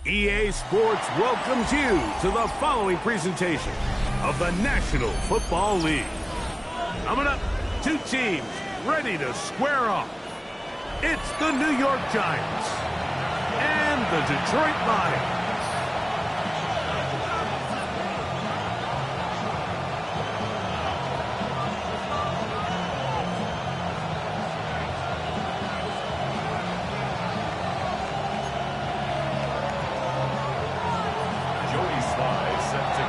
EA Sports welcomes you to the following presentation of the National Football League. Coming up, two teams ready to square off. It's the New York Giants and the Detroit Lions.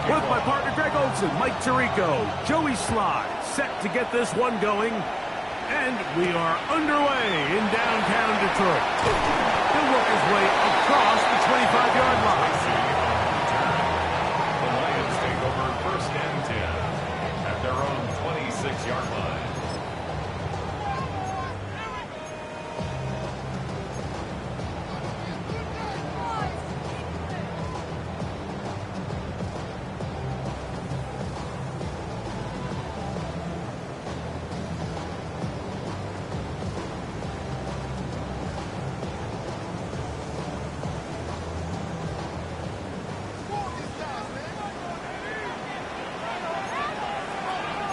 With my partner Greg Olson, Mike Tirico, Joey Sly, set to get this one going. And we are underway in downtown Detroit. He'll work his way across the 25-yard line. The Lions take over first and 10 at their own 26-yard line.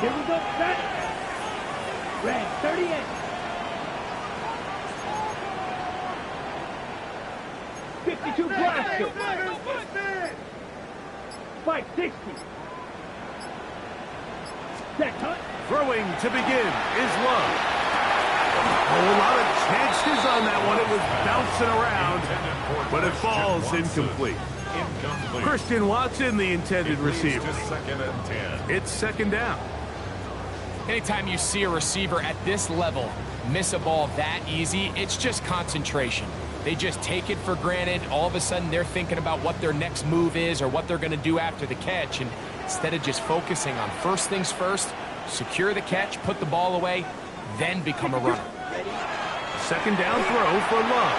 Here we go, set. Red, 38. 52 blaster. 560. Set, cut. Throwing to begin is Lurk. A whole lot of chances on that one. It was bouncing around, but it falls incomplete. Christian Watson, the intended receiver. Second and 10. It's second down. Anytime you see a receiver at this level miss a ball that easy, it's just concentration. They just take it for granted. All of a sudden, they're thinking about what their next move is or what they're going to do after the catch. And instead of just focusing on first things first, secure the catch, put the ball away, then become a runner. Second down throw for Love.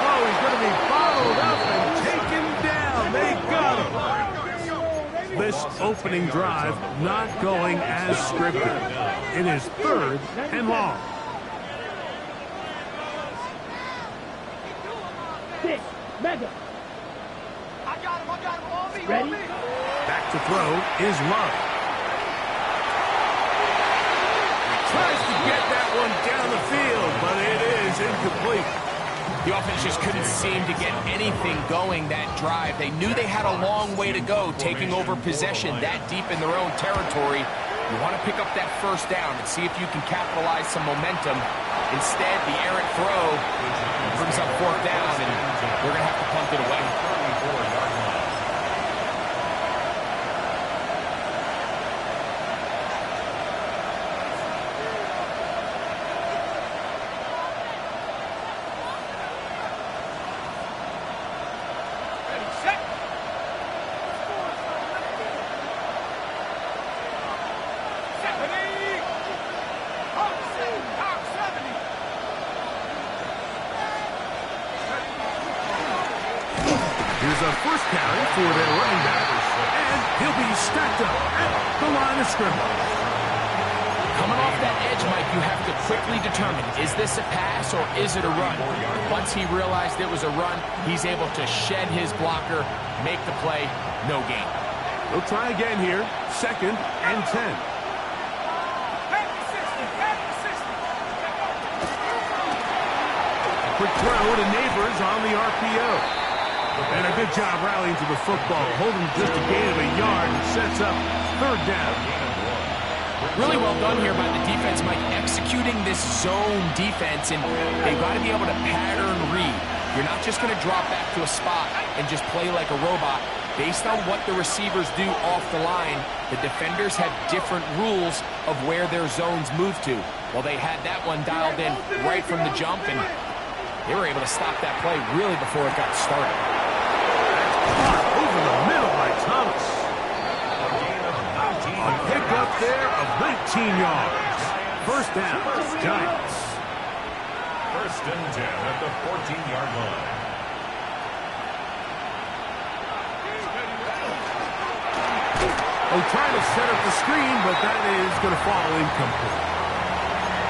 Oh, he's going to be followed up and taken down. They got him. This opening drive not going as scripted. It is third and long. 6, Mega. I got him, on me, Ready? on me. Back to throw is Love. He tries to get that one down the field, but it is incomplete. The offense just couldn't seem to get anything going that drive. They knew they had a long way to go, taking over possession that deep in their own territory. You want to pick up that first down and see if you can capitalize some momentum. Instead, the errant throw brings up fourth down, and they're going to have to punt it away. Here's a first carry for their running back, and he'll be stacked up at the line of scrimmage. Coming off that edge, Mike, you have to quickly determine, is this a pass or is it a run? Once he realized it was a run, he's able to shed his blocker, make the play, no gain. They'll try again here, second and 10. Quick throw to Neighbors on the RPO. And a good job rallying to the football, holding just a gain of a yard and sets up third down. Really well done here by the defense, Mike, executing this zone defense, and they've got to be able to pattern read. You're not just going to drop back to a spot and just play like a robot. Based on what the receivers do off the line, the defenders have different rules of where their zones move to. Well, they had that one dialed in right from the jump, and they were able to stop that play really before it got started. Over the middle by Thomas. A pickup there of 19 yards. First down, Giants. First and 10 at the 14-yard line. They try to set up the screen, but that is going to fall incomplete.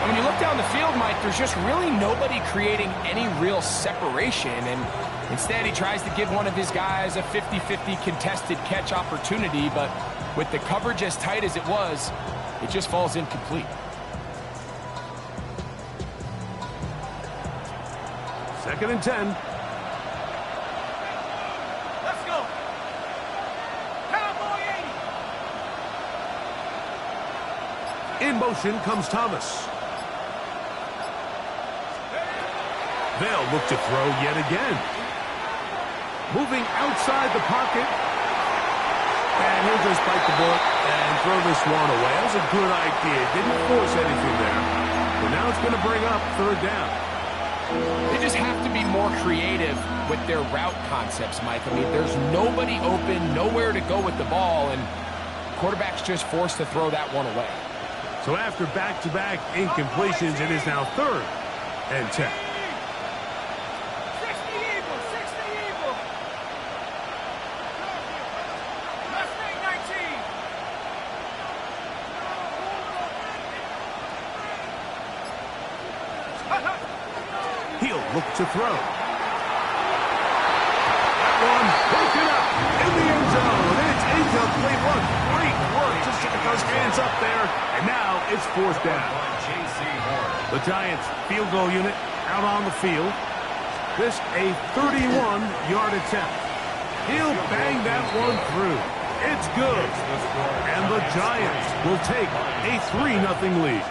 When you look down the field, Mike, there's just really nobody creating any real separation, and instead he tries to give one of his guys a 50-50 contested catch opportunity, but with the coverage as tight as it was, it just falls incomplete. Second and 10. Let's go. Cowboy 80. In motion comes Thomas. They'll look to throw yet again. Moving outside the pocket. And he'll just bite the bullet and throw this one away. That was a good idea. Didn't force anything there. But now it's going to bring up third down. They just have to be more creative with their route concepts, Mike. I mean, there's nobody open, nowhere to go with the ball, and quarterback's just forced to throw that one away. So after back-to-back incompletions, it is now third and 10. 60 Eagles, 60 Eagles. Let's make 19. He'll look to throw. That one broken up in the end zone. It's incomplete. What great work just to get those hands up there. And now it's fourth down. The Giants field goal unit out on the field. This a 31-yard attempt. He'll bang that one through. It's good. And the Giants will take a 3-0 lead.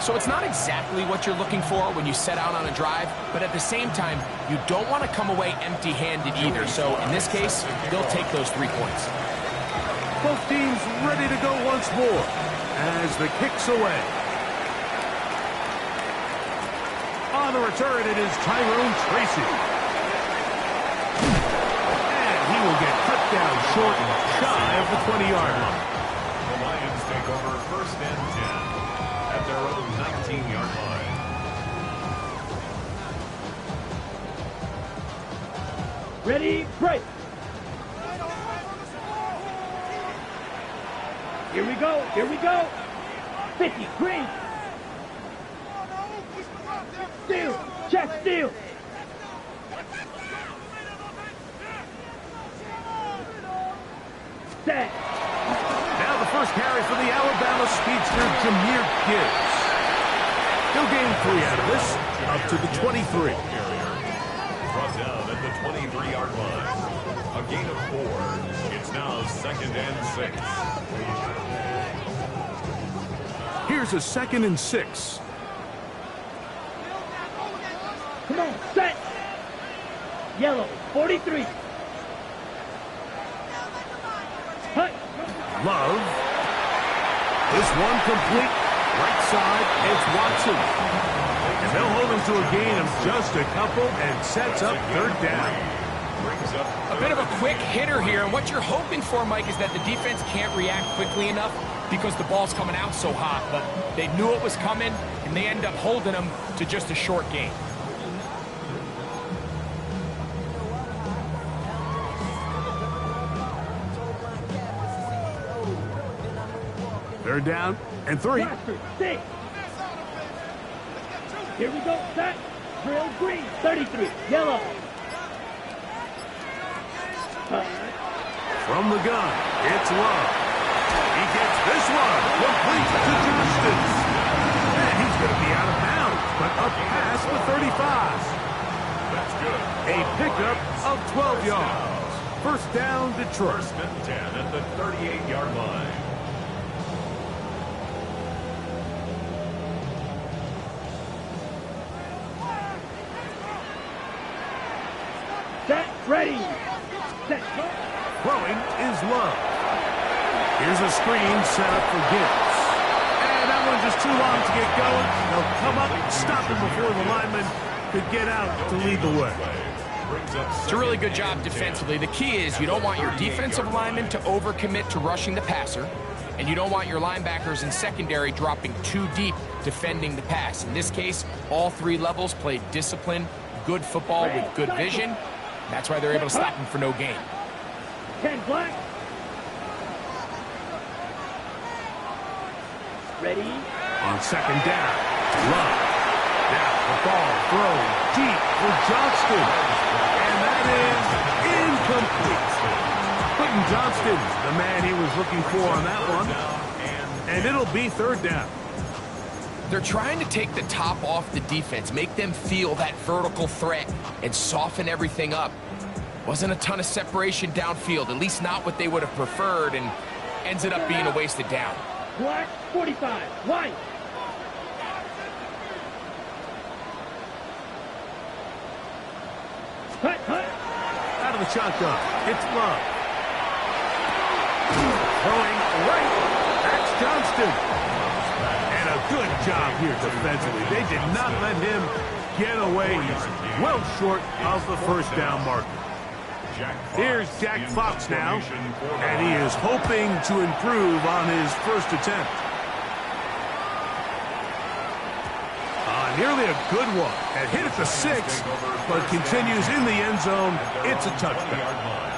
So it's not exactly what you're looking for when you set out on a drive, but at the same time, you don't want to come away empty-handed either. So in this case, they'll take those 3 points. Both teams ready to go once more as the kick's away. On the return, it is Tyrone Tracy. And he will get cut down short and shy of the 20-yard line. The Lions take over first and 10 at their own 19-yard line. Ready, break. Here we go, here we go. 50, green. Steal, check, steal. Set. Now the first carry for the Alabama speedster, Jahmyr Gibbs. He'll gain 3 out of this, up to the 23. Brought down at the 23-yard line. A gain of 4. It's now second and 6. Here's a 2nd and 6. Come on, set. Yellow, 43. Hut. Love. This one complete. Right side, it's Watson. And they'll hold him to a gain of just a couple and sets up third down. A bit of a quick hitter here, and what you're hoping for, Mike, is that the defense can't react quickly enough because the ball's coming out so hot. But they knew it was coming, and they end up holding them to just a short gain. Third down and 3. Blaster, 6. Here we go, set. Drill, green, 33. Yellow. From the gun, it's Love. He gets this one complete to Johnston. And he's going to be out of bounds, but up past the 35. That's good. A pickup of 12 yards. First down, Detroit. First and 10 at the 38-yard line. Set, ready. Set. Throwing is Love. Here's a screen set up for Gibbs. And that one's just too long to get going. They'll come up, stop him before the lineman could get out to lead the way. It's a really good job defensively. The key is you don't want your defensive linemen to overcommit to rushing the passer, and you don't want your linebackers in secondary dropping too deep defending the pass. In this case, all three levels played disciplined, good football with good vision. That's why they're able to stop him for no gain. 10 black. Ready? On second down, Lurk. Now the ball thrown deep for Johnston. And that is incomplete. Quentin Johnston, the man he was looking for on that one. And it'll be third down. They're trying to take the top off the defense, make them feel that vertical threat, and soften everything up. Wasn't a ton of separation downfield, at least not what they would have preferred, and ends it up being a wasted down. Black, 45. White. Hut, hut. Out of the shotgun, it's Love. Throwing right. That's Johnston. And a good job here defensively. They did not let him get away. He's well short of the first down marker. Here's Jack Fox now, and he is hoping to improve on his first attempt. Nearly a good one. And hit at the 6, but continues in the end zone. It's a touchdown.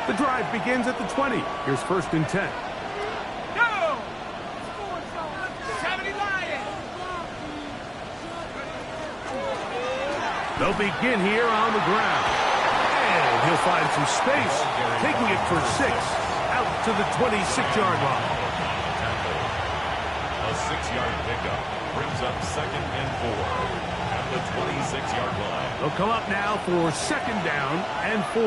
The drive begins at the 20. Here's first and 10. They'll begin here on the ground. And he'll find some space, taking it for 6, out to the 26-yard line. A 6-yard pickup brings up second and 4 at the 26-yard line. They'll come up now for second down and 4.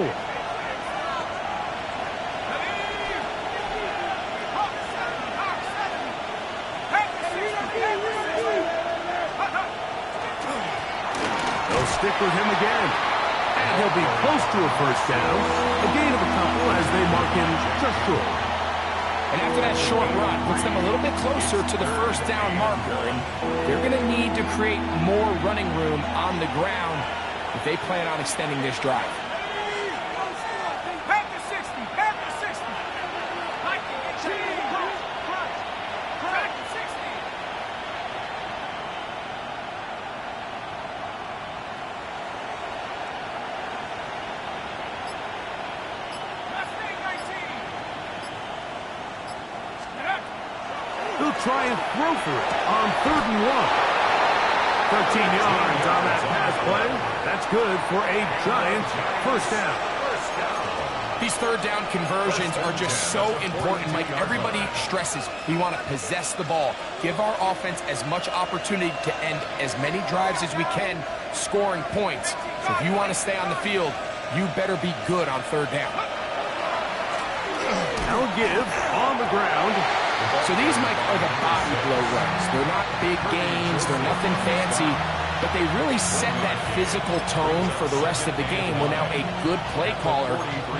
Stick with him again. And he'll be close to a first down. A gain of a couple as they mark him just short. And after that short run, puts them a little bit closer to the first down marker. And they're going to need to create more running room on the ground if they plan on extending this drive. Back to 60. Back to 60. Back to 60. He'll try and throw for it on 3rd and 1. 13 yards on that pass play. That's good for a Giants first down. These third down conversions are just so important. Like everybody stresses, we want to possess the ball. Give our offense as much opportunity to end as many drives as we can, scoring points. So if you want to stay on the field, you better be good on 3rd down. Now give on the ground. So these, Mike, are the body blow runs. They're not big gains. They're nothing fancy. But they really set that physical tone for the rest of the game where now a good play caller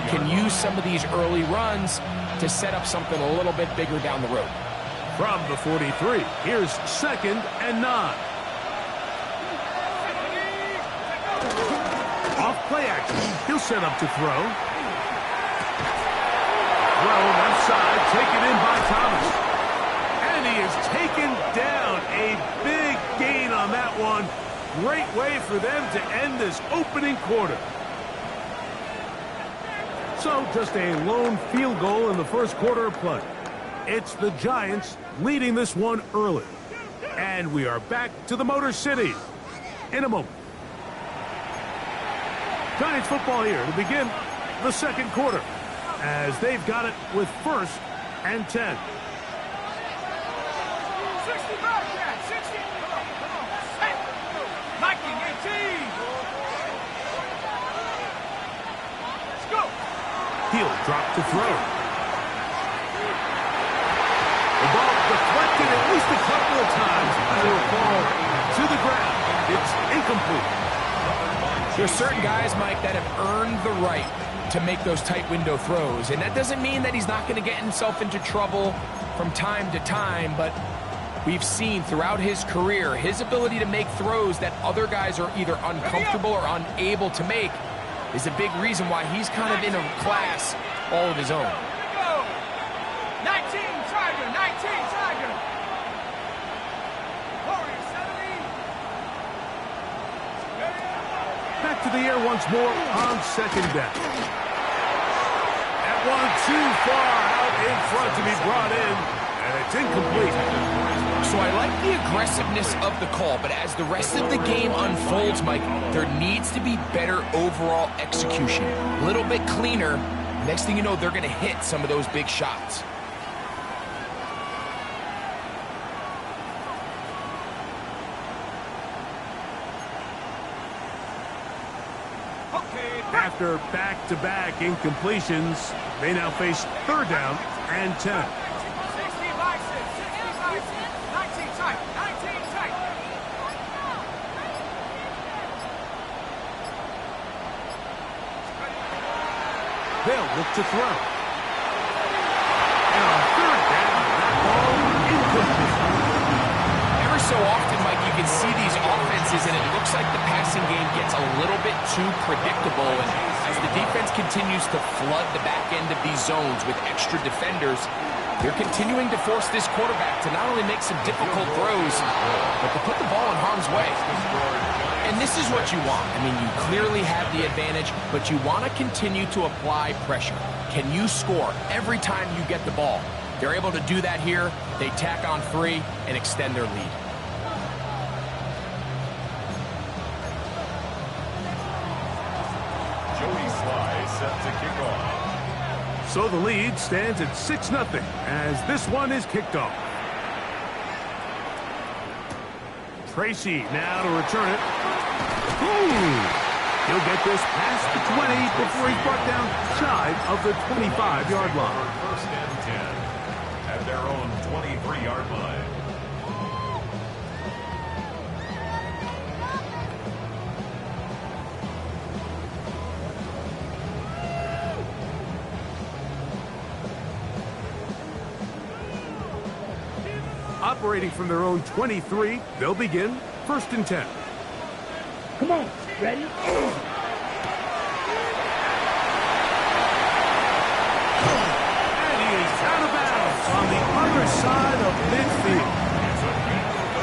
can use some of these early runs to set up something a little bit bigger down the road. From the 43, here's second and 9. Off play action. He'll set up to throw. Throw left side, taken in by Thomas. And he is taken down. A big gain on that one. Great way for them to end this opening quarter. So just a lone field goal in the first quarter of play. It's the Giants leading this one early. And we are back to the Motor City in a moment. Giants football here to begin the second quarter, as they've got it with 1st and 10. 60 back, Jack. 60. Come on. Set. Liking 18. Let's go. He'll drop to throw. The ball deflected at least a couple of times. It will fall to the ground. It's incomplete. There's certain guys, Mike, that have earned the right to make those tight window throws. And that doesn't mean that he's not going to get himself into trouble from time to time, but we've seen throughout his career his ability to make throws that other guys are either uncomfortable or unable to make is a big reason why he's kind of in a class all of his own. Go! 19 Tiger, 19 Tiger. Warrior 70. Back to the air once more on second down. That one too far out in front to be brought in, and it's incomplete. So I like the aggressiveness of the call, but as the rest of the game unfolds, Mike, there needs to be better overall execution. A little bit cleaner. Next thing you know, they're going to hit some of those big shots. After back-to-back incompletions, they now face third down and 10. 60 by 6, 60 by 6, 19 tight, 19 tight. They'll look to throw. And on third down, that ball incomplete. Every so often, Mike, you can see these offenses, and it looks like the passing game gets a little bit too predictable. And as the defense continues to flood the back end of these zones with extra defenders, they're continuing to force this quarterback to not only make some difficult throws, but to put the ball in harm's way. And this is what you want. I mean, you clearly have the advantage, but you want to continue to apply pressure. Can you score every time you get the ball? They're able to do that here. They tack on 3 and extend their lead. Set to kick off. So the lead stands at 6-0 as this one is kicked off. Tracy now to return it. He'll get this past the 20 before he's brought down shy of the 25-yard line. First and 10 at their own 23-yard line. Operating from their own 23, they'll begin first and 10. Come on, ready? And he is out of bounds on the other side of midfield.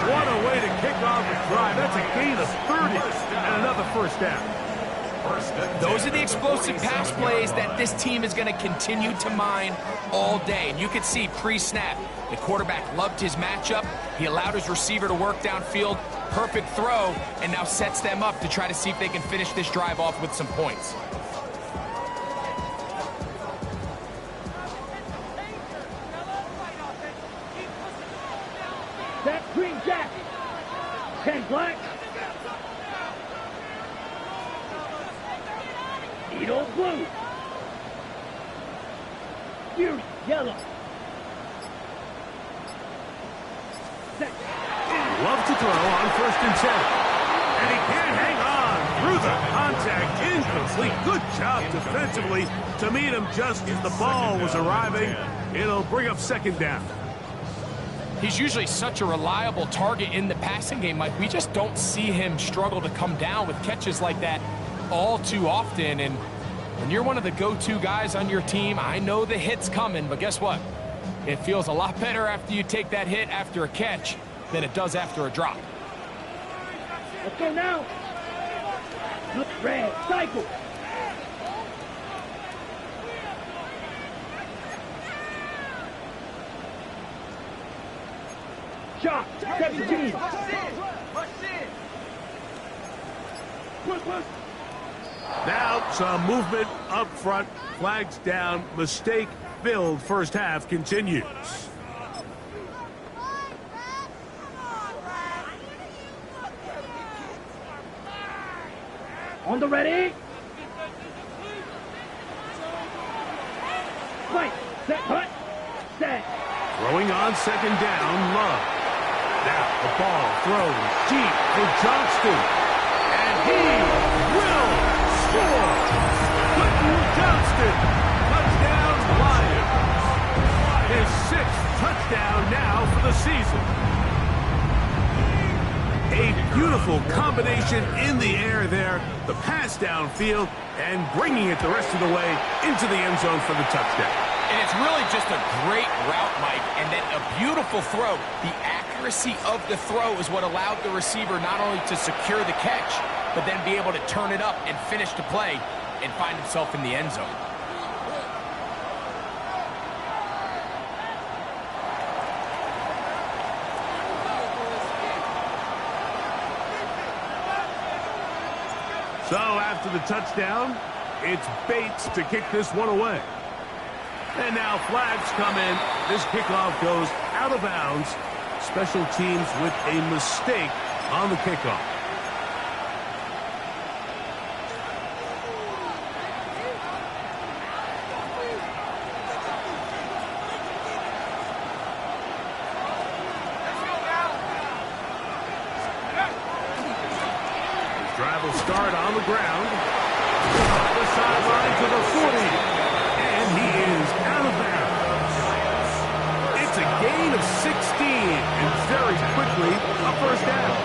What a way to kick off a drive. That's a gain of 30 and another first down. Those are the explosive pass plays that this team is going to continue to mine all day. And you can see pre-snap, the quarterback loved his matchup. He allowed his receiver to work downfield. Perfect throw, and now sets them up to try to see if they can finish this drive off with some points. That green jacket. 10 black. Edo blue. Fury yellow. Set. Love to throw on first and 10. And he can't hang on through the contact. Incomplete. Good job defensively to meet him just as the ball was arriving. It'll bring up second down. He's usually such a reliable target in the passing game. Like, we just don't see him struggle to come down with catches like that all too often. And when you're one of the go-to guys on your team, I know the hit's coming, but guess what? It feels a lot better after you take that hit after a catch than it does after a drop. Let's go now. Look, red, cycle. Shot, 17. Now some movement up front. Flags down. Mistake-filled first half continues. On the ready. Fight, set, cut, set. Throwing on second down, Love. Now the ball thrown deep for Johnston. And he will score. Quentin Johnston. Touchdown Lions. His 6th touchdown now for the season. A beautiful combination in the air there, the pass downfield, and bringing it the rest of the way into the end zone for the touchdown. And it's really just a great route, Mike, and then a beautiful throw. The accuracy of the throw is what allowed the receiver not only to secure the catch, but then be able to turn it up and finish the play and find himself in the end zone. So after the touchdown, it's Bates to kick this one away. And now flags come in. This kickoff goes out of bounds. Special teams with a mistake on the kickoff. Drive will start on the ground. On the sideline to the 40. And he is out of bounds. It's a gain of 16. And very quickly, a first down.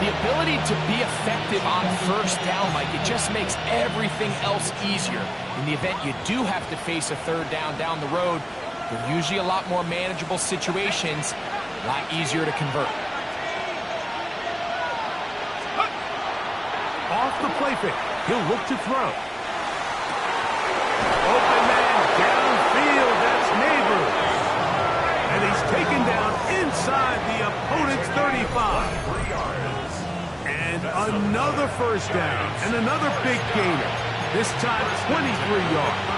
The ability to be effective on first down, Mike, it just makes everything else easier. In the event you do have to face a third down the road, they're usually a lot more manageable situations, a lot easier to convert. Off the play fake. He'll look to throw. Open man downfield. That's Neighbors. And he's taken down inside the opponent's 35. And another first down. And another big gainer. This time 23 yards.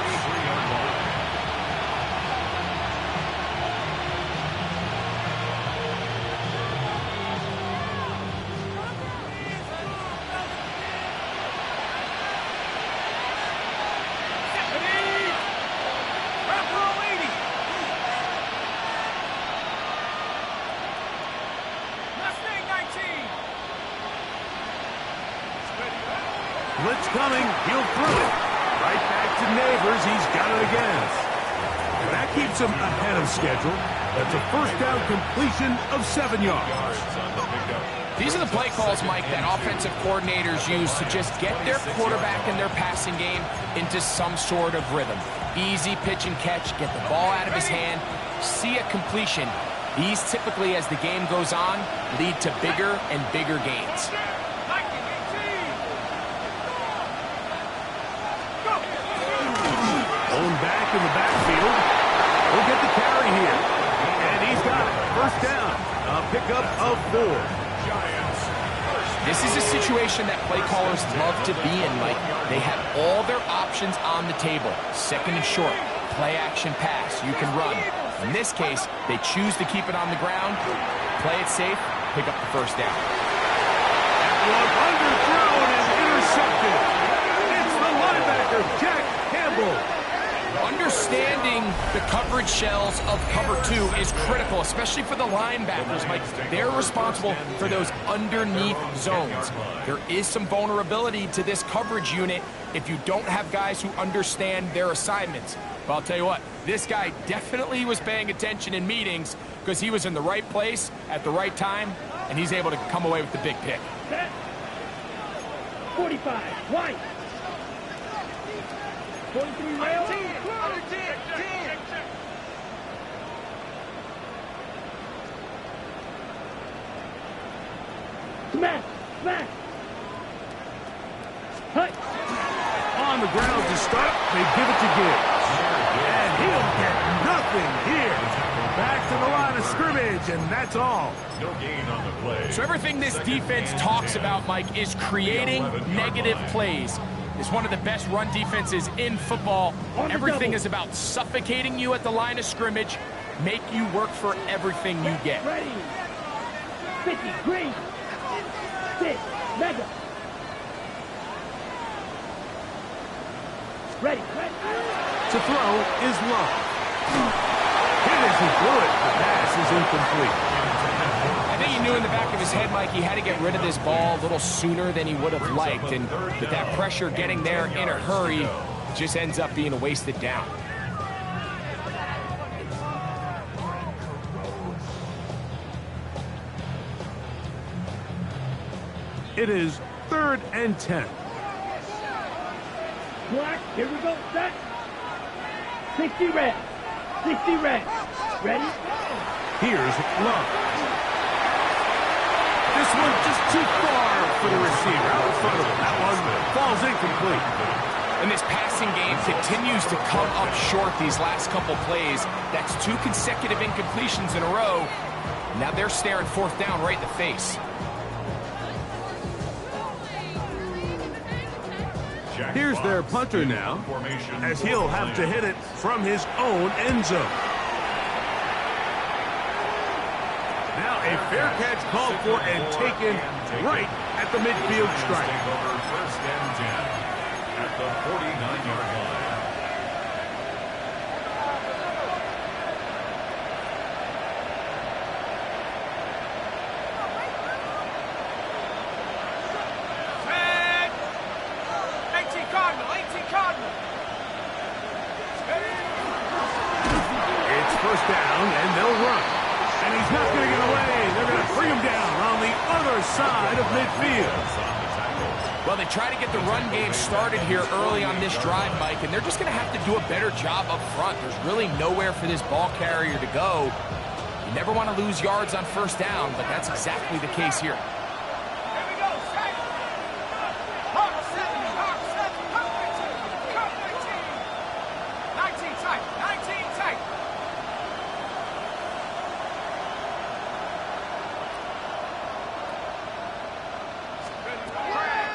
Blitz coming. He'll throw it. Right back to Neighbors. He's got it again. And that keeps him ahead of schedule. That's a first down completion of 7 yards. These are the play calls, Mike, that offensive coordinators use to just get their quarterback and their passing game into some sort of rhythm. Easy pitch and catch, get the ball out of his hand, see a completion. These typically, as the game goes on, lead to bigger and bigger gains. Going back in the backfield. We'll get the carry here. And he's got it. First down. A pickup of 4. This is a situation that play callers love to be in, Mike. They have all their options on the table. Second and short, play action pass, you can run. In this case, they choose to keep it on the ground, play it safe, pick up the first down. That one underthrown and intercepted. It's the linebacker, Jack Campbell. Understanding the coverage shells of cover 2 is critical, especially for the linebackers, Mike. They're responsible for those underneath zones. There is some vulnerability to this coverage unit if you don't have guys who understand their assignments. But I'll tell you what, this guy definitely was paying attention in meetings because he was in the right place at the right time, and he's able to come away with the big pick. 45, white. 43 rail. Smash! Smash! Hut! On the ground to start, they give it to Gibbs. And he'll get nothing here. Back to the line of scrimmage, and that's all. No gain on the play. So everything this defense talks about, Mike, is creating negative plays. It's one of the best run defenses in football. Everything is about suffocating you at the line of scrimmage, make you work for everything you get. Ready! 50, green! 6, mega! Ready, ready! To throw is Lurk. Hit as he blew it. The pass is incomplete. I think he knew in the back of his head, Mike, he had to get rid of this ball a little sooner than he would have liked. And with that pressure getting there in a hurry, it just ends up being a wasted down. It is 3rd and 10. Black, here we go, set. 60 red. 60 red. Ready? Here's Lurk. This one just too far for the receiver. Out in front of him. That one falls incomplete. And this passing game continues to come up short these last couple plays. That's 2 consecutive incompletions in a row. Now they're staring 4th down right in the face. Here's their punter now, as he'll have to hit it from his own end zone. Now a fair catch called for and taken right at the midfield stripe. 1st and 10 at the 49-yard line. It's 1st down, and they'll run. And he's not going to get away. They're going to bring him down on the other side of midfield. Well, they try to get the run game started here early on this drive, Mike, and they're just going to have to do a better job up front. There's really nowhere for this ball carrier to go. You never want to lose yards on 1st down, but that's exactly the case here.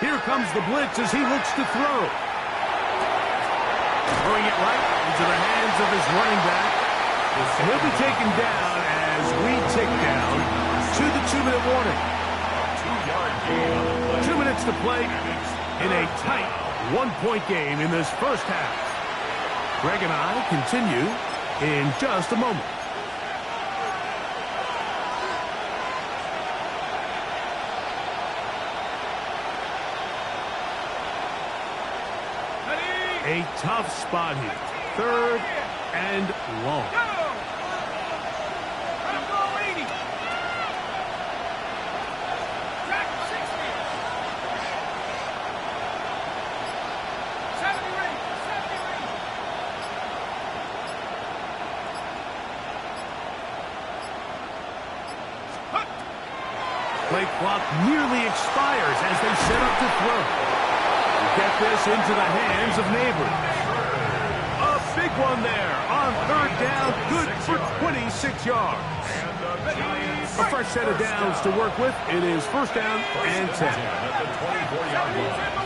Here comes the blitz as he looks to throw. Throwing it right into the hands of his running back. And he'll be taken down as we tick down to the 2-minute warning. 2 minutes to play in a tight 1-point game in this 1st half. Greg and I continue in just a moment. A tough spot here. 3rd and long. Play clock nearly expires as they set up to throw. Get this into the hands of neighbors. A big one there on 3rd down, good for 26 yards. A fresh set of downs to work with. It is 1st down and 10. At the 24-yard line.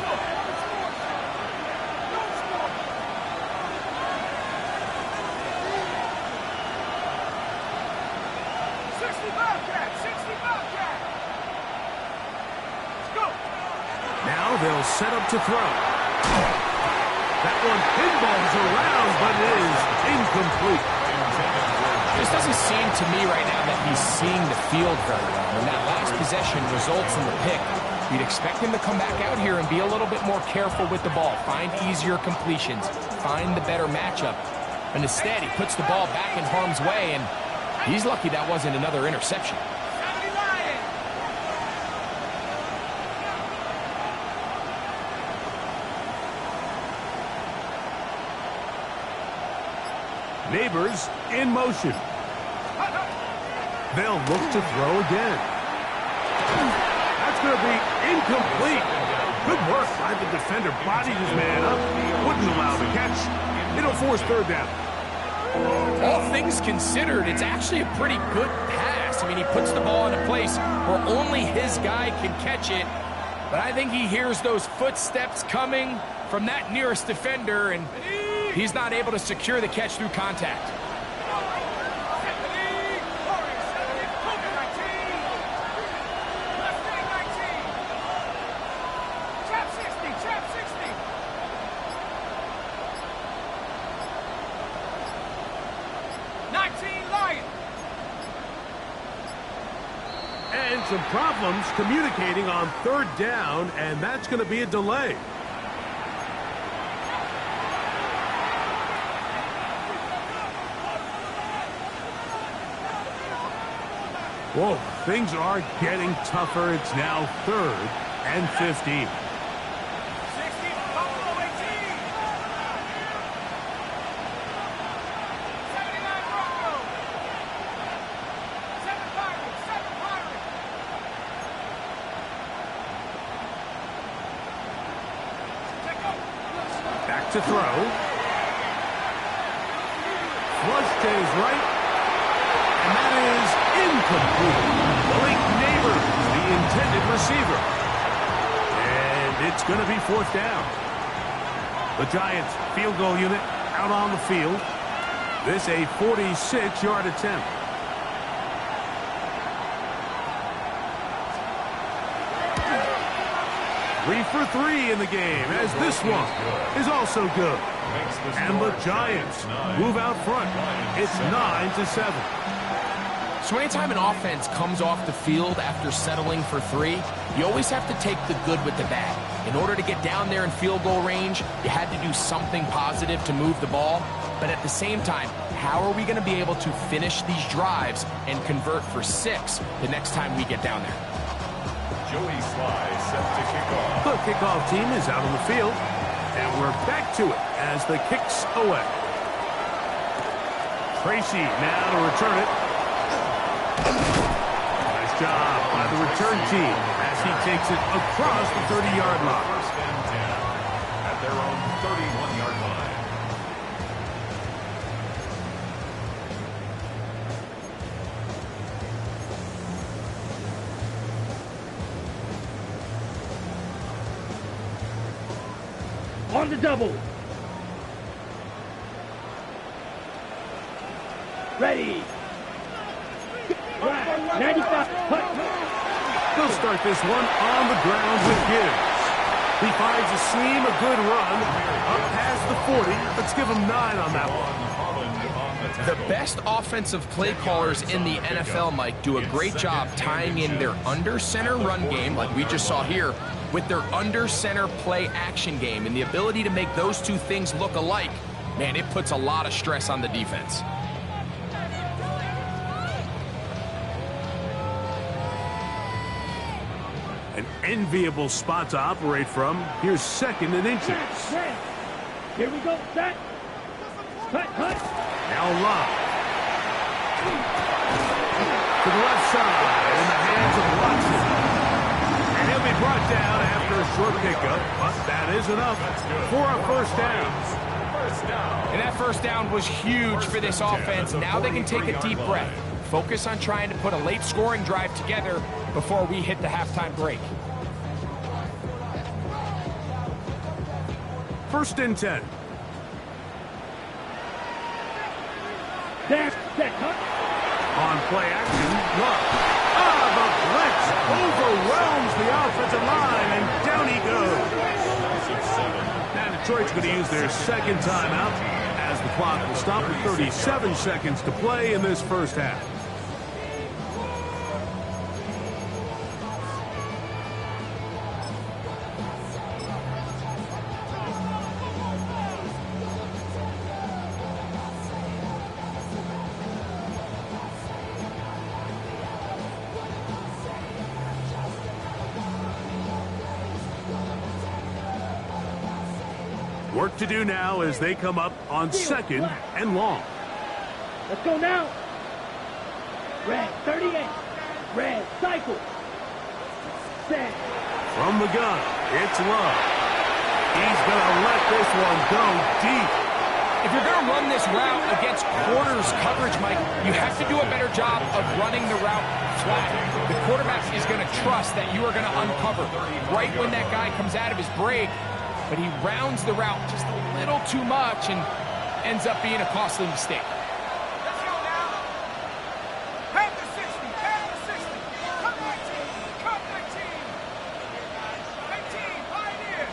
Now they'll set up to throw. That one pinballs around, but it is incomplete. This doesn't seem to me right now that he's seeing the field very well. When that last possession results in the pick, you'd expect him to come back out here and be a little bit more careful with the ball, find easier completions, find the better matchup. And instead, he puts the ball back in harm's way, and he's lucky that wasn't another interception. Neighbors in motion. They'll look to throw again. That's going to be incomplete. Good work by the defender. Bodied his man up. Wouldn't allow the catch. It'll force 3rd down. All things considered, it's actually a pretty good pass. I mean, he puts the ball in a place where only his guy can catch it. But I think he hears those footsteps coming from that nearest defender, and he's not able to secure the catch through contact. And some problems communicating on 3rd down, and that's going to be a delay. Whoa, things are getting tougher. It's now 3rd and 15. 60, Buffalo 18. 79, Broncos. 7 Pirates, 7 Pirates. Check up. Back to throw. Flush to his right. And that is incomplete. Malik Neighbors, the intended receiver. And it's going to be 4th down. The Giants field goal unit out on the field. This a 46-yard attempt. Three for 3 in the game, as this one is also good. And the Giants move out front. It's 9-7. So anytime an offense comes off the field after settling for 3, you always have to take the good with the bad. In order to get down there in field goal range, you had to do something positive to move the ball. But at the same time, how are we going to be able to finish these drives and convert for 6 the next time we get down there? Joey Sly set to kick off. The kickoff team is out on the field. And we're back to it as the kick's away. Tracy now to return it. Nice job by the return team as he takes it across the 30-yard line. 1st and 10 at their own 31-yard line. On the double. Ready. Right. 95. They'll start this one on the ground with Gibbs. He finds a seam, a good run, up past the 40. Let's give him 9 on that one. The best offensive play callers in the NFL, Mike, do a great job tying in their under-center run game, like we just saw here, with their under-center play action game. And the ability to make those two things look alike, man, it puts a lot of stress on the defense. An enviable spot to operate from. Here's 2nd and inches. Here we go. Set. Cut. Now Lurk. To the left side in the hands of Watson. And he'll be brought down after a short pickup, but that is enough for a 1st down. And that 1st down was huge for this offense. Now they can take a deep breath. Focus on trying to put a late scoring drive together before we hit the halftime break. 1st and 10. There. Set. Cut. On play action, Lurk. The blitz overwhelms the offensive line, and down he goes. Now Detroit's going to use their 2nd timeout as the clock will stop with 37 seconds to play in this 1st half. Work to do now as they come up on 2nd and long. Let's go now. Red. 38. Red. Cycle. Set. From the gun, it's Lurk. He's going to let this one go deep. If you're going to run this route against quarters coverage, Mike, you have to do a better job of running the route flat. The quarterback is going to trust that you are going to uncover right when that guy comes out of his break, but he rounds the route just a little too much and ends up being a costly mistake. Let's go now. Head to 60. Head to 60. Cut 19. Cut 19. 18. Pioneers.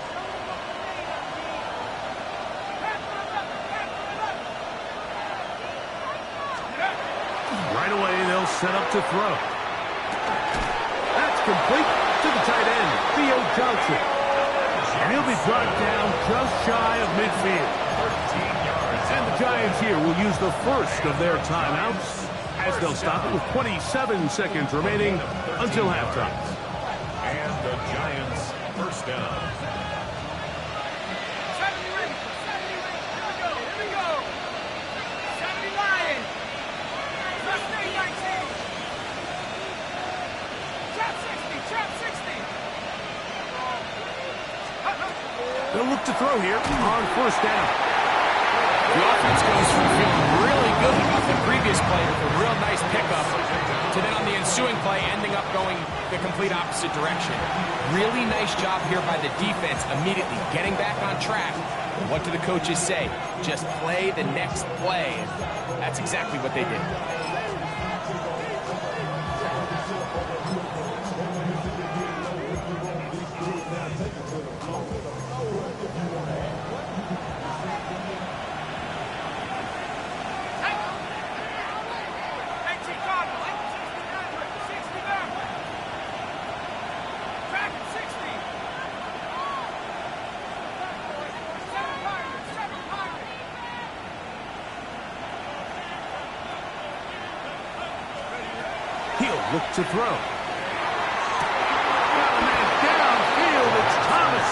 Head to 11. Head to 11. Right away, they'll set up to throw. That's complete to the tight end, Theo Johnson. And he'll be brought down just shy of midfield. 13 yards. And the Giants here will use the first of their timeouts as they'll stop it with 27 seconds remaining until halftime. And the Giants, first down. 70 ready. 70 ready. Here we go. Here we go. 70 Lions. Let's stay 19. Trap 60. Trap 60. They'll look to throw here on first down. The offense goes from feeling really good about the previous play with a real nice pickup to then on the ensuing play ending up going the complete opposite direction. Really nice job here by the defense immediately getting back on track. And what do the coaches say? Just play the next play. And that's exactly what they did. He'll look to throw. Got a man downfield. It's Thomas.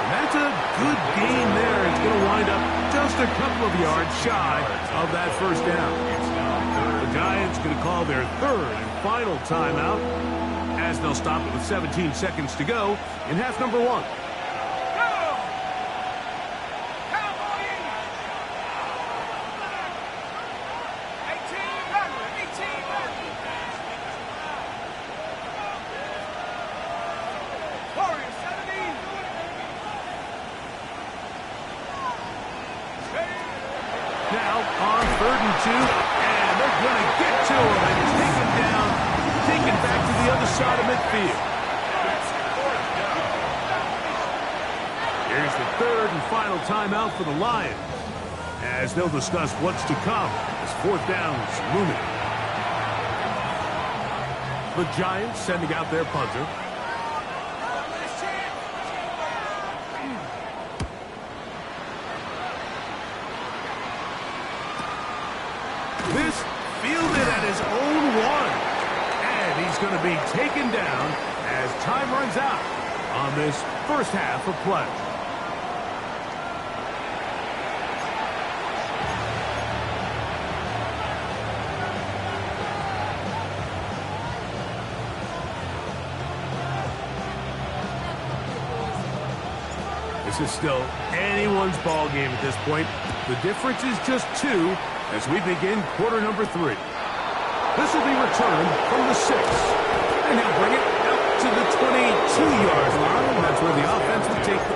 And that's a good gain there. It's going to wind up just a couple of yards shy of that first down. The Giants going to call their third and final timeout as they'll stop it with 17 seconds to go in half number one. Now on 3rd and 2, and they're going to get to him and take him down, taken back to the other side of midfield. Here's the third and final timeout for the Lions as they'll discuss what's to come as fourth down's looming. The Giants sending out their punter. This fielded at his own 1. And he's going to be taken down as time runs out on this first half of play. This is still anyone's ball game at this point. The difference is just 2 as we begin quarter number 3. This will be returned from the 6. And he'll bring it out to the 22-yard line. That's where the offense will take the...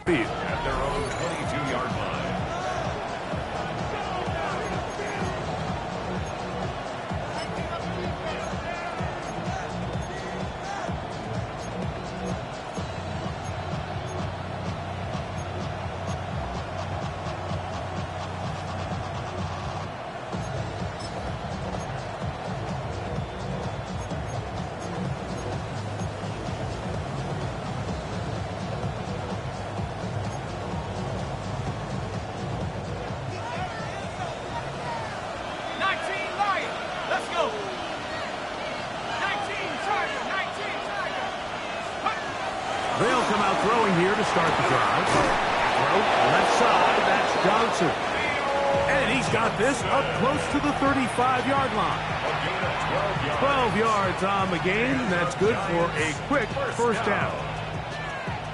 At their own 22-yard line. They'll come out throwing here to start the drive. Throw left side, that's Johnson. And he's got this up close to the 35-yard line. 12 yards on the gain. That's good for a quick first down.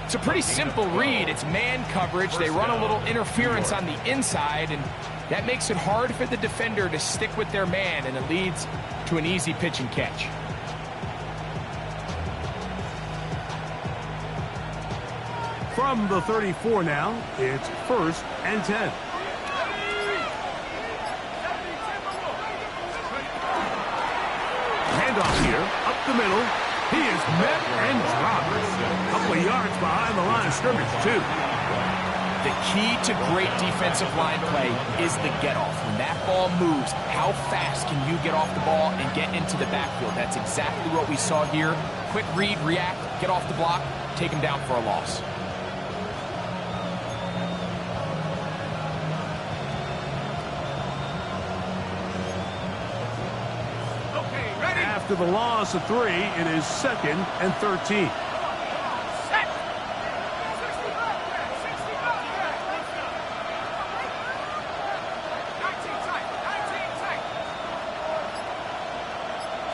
It's a pretty simple read. It's man coverage. They run a little interference on the inside, and that makes it hard for the defender to stick with their man, and it leads to an easy pitch and catch. From the 34 now, it's 1st and 10. met and dropped. A couple of yards behind the line of scrimmage, too. The key to great defensive line play is the get-off. When that ball moves, how fast can you get off the ball and get into the backfield? That's exactly what we saw here. Quick read, react, get off the block, take him down for a loss. Okay, ready? After the loss of 3, it is 2nd and 13. Set. 60 tight. 19 tight. 19 tight.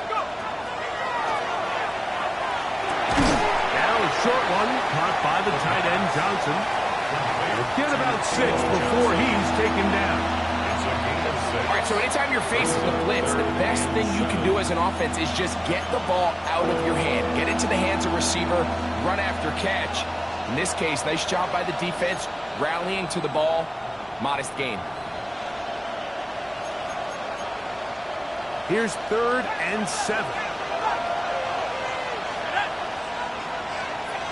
Go. Now a short one, caught by the tight end, Johnson. He'll get about 6 before he's taken down. It's a gain of 6. All right, so anytime you're facing a blitz, the best thing you can do as an offense is just get the ball out of your hand. Get into the hands of receiver, run after catch. In this case, nice job by the defense, rallying to the ball. Modest gain. Here's 3rd and 7.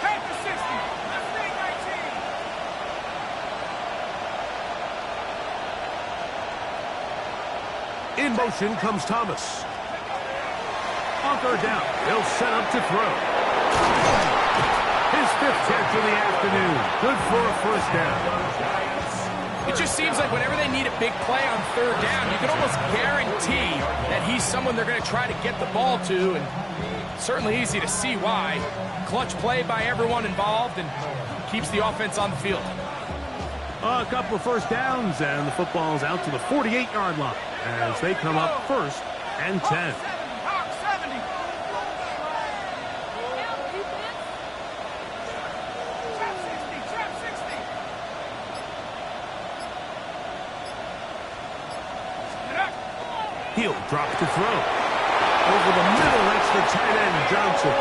Back to 60. Let's make 19. In motion comes Thomas. On 3rd down, he'll set up to throw. His 5th catch of the afternoon. Good for a first down. It just seems like whenever they need a big play on 3rd down, you can almost guarantee that he's someone they're going to try to get the ball to, and certainly easy to see why. Clutch play by everyone involved and keeps the offense on the field. A couple of first downs, and the football's out to the 48-yard line as they come up 1st and 10. Hawk 70. Trap 60. Trap 60. Get up. He'll drop to throw. Over the middle, that's the tight end, Johnson.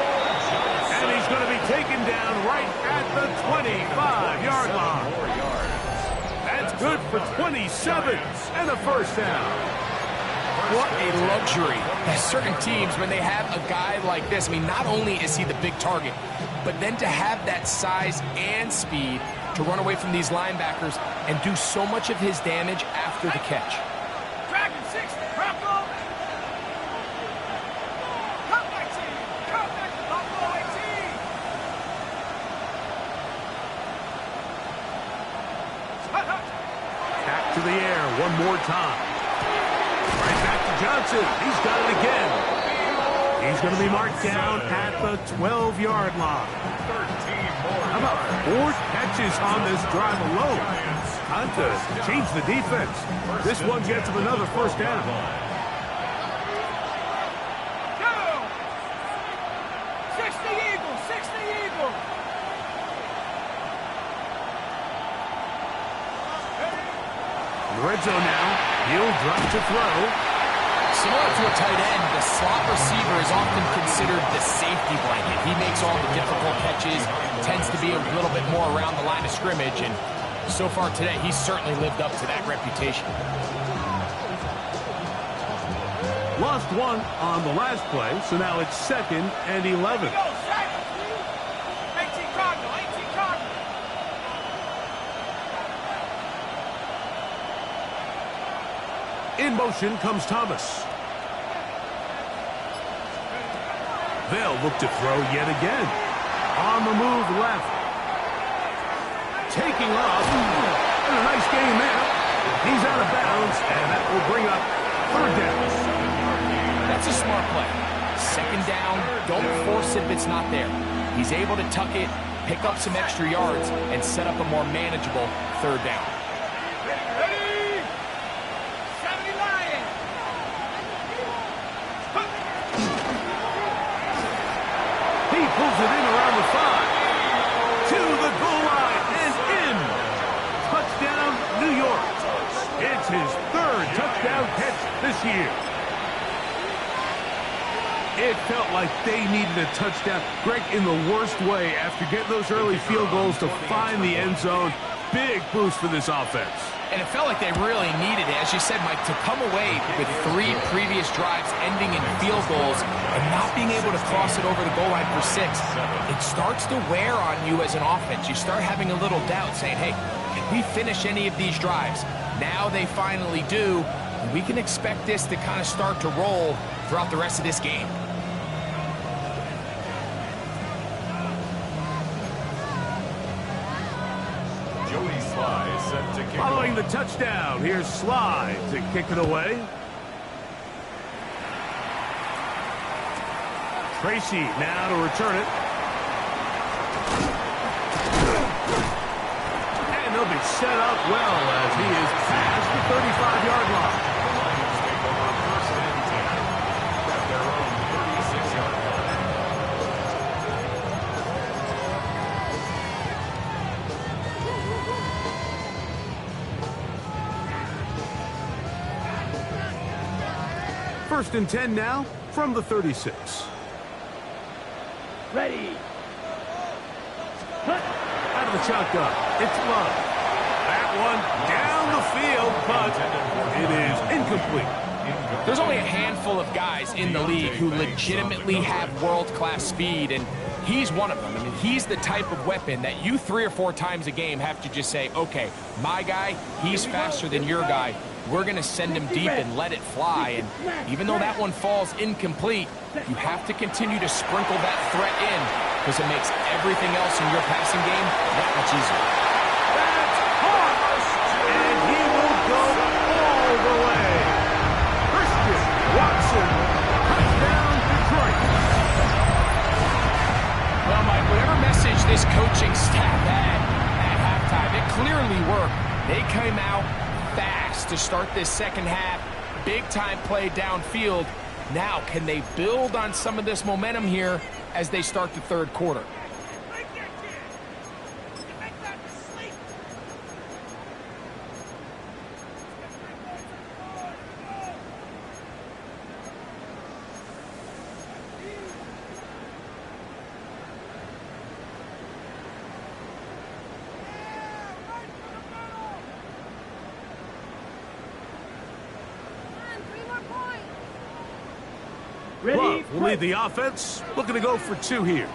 And he's going to be taken down right at the 25-yard line. 4 yards. That's good for 27 and a first down. What a luxury. As certain teams, when they have a guy like this, I mean, not only is he the big target, but then to have that size and speed to run away from these linebackers and do so much of his damage after the catch. Dragon 60. Drop goal. Cut 19. Cut back to Buffalo 18. Hut, hut. Back to the air one more time. Right back to Johnson. He's got it again. He's going to be marked down at the 12-yard line. 13 more How about yards. 4 catches on this drive alone? Time to change the defense. This one gets him another first down. Go. 60 Eagles. 60 Eagles. In the red zone now. He'll drop to throw. Similar to a tight end, the slot receiver is often considered the safety blanket. He makes all the difficult catches, tends to be a little bit more around the line of scrimmage, and so far today, he's certainly lived up to that reputation. Lost 1 on the last play, so now it's 2nd and 11. Go, Zach. 18 Cardinal. 18 Cardinal. In motion comes Thomas. They'll look to throw yet again. On the move left. Taking off. And a nice game there. He's out of bounds, and that will bring up 3rd down. That's a smart play. 2nd down, don't force it if it's not there. He's able to tuck it, pick up some extra yards, and set up a more manageable 3rd down. Ready? 70 Lion. He pulls it in around the 5. To the goal line and in. Touchdown, New York. It's his 3rd touchdown catch this year. It felt like they needed a touchdown. Greg, in the worst way, after getting those early field goals to find the end zone, big boost for this offense. And it felt like they really needed it. As you said, Mike, to come away with 3 previous drives ending in field goals and not being able to cross it over the goal line for 6, it starts to wear on you as an offense. You start having a little doubt, saying, hey, can we finish any of these drives? Now they finally do. And we can expect this to kind of start to roll throughout the rest of this game. Following the touchdown, here's Sly to kick it away. Tracy now to return it. And they'll be set up well as he is past the 35-yard line. The Lions take over 1st and 10 at their own 36-yard line. First and 10 now from the 36. Ready. Cut. Out of the shotgun, it's Love. That one down the field, but it is incomplete. There's only a handful of guys in the league who legitimately have world-class speed, and he's one of them. I mean, he's the type of weapon that you 3 or 4 times a game have to just say, okay, my guy, he's faster than your guy. We're going to send him deep and let it fly. And even though that one falls incomplete, you have to continue to sprinkle that threat in because it makes everything else in your passing game that much easier. That's harsh, and he will go all the way. Christian Watson, touchdown Detroit. Well, Mike, whatever message this coaching staff had at halftime, it clearly worked. They came out fast to start this second half. Big time play downfield. Now, can they build on some of this momentum here as they start the 3rd quarter? Ready. Love will lead the offense, looking to go for 2 here.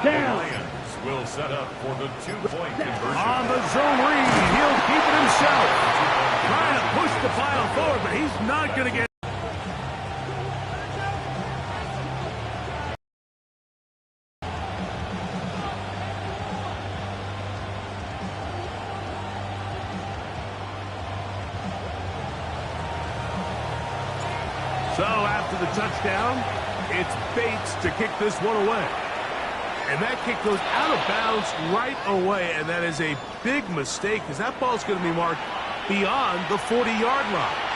Down. Lions will set up for the 2-point conversion. On the zone read, he'll keep it himself. Trying to push the pile forward, but he's not going to get. So after the touchdown, it's Bates to kick this one away. And that kick goes out of bounds right away, and that is a big mistake because that ball's going to be marked beyond the 40-yard line.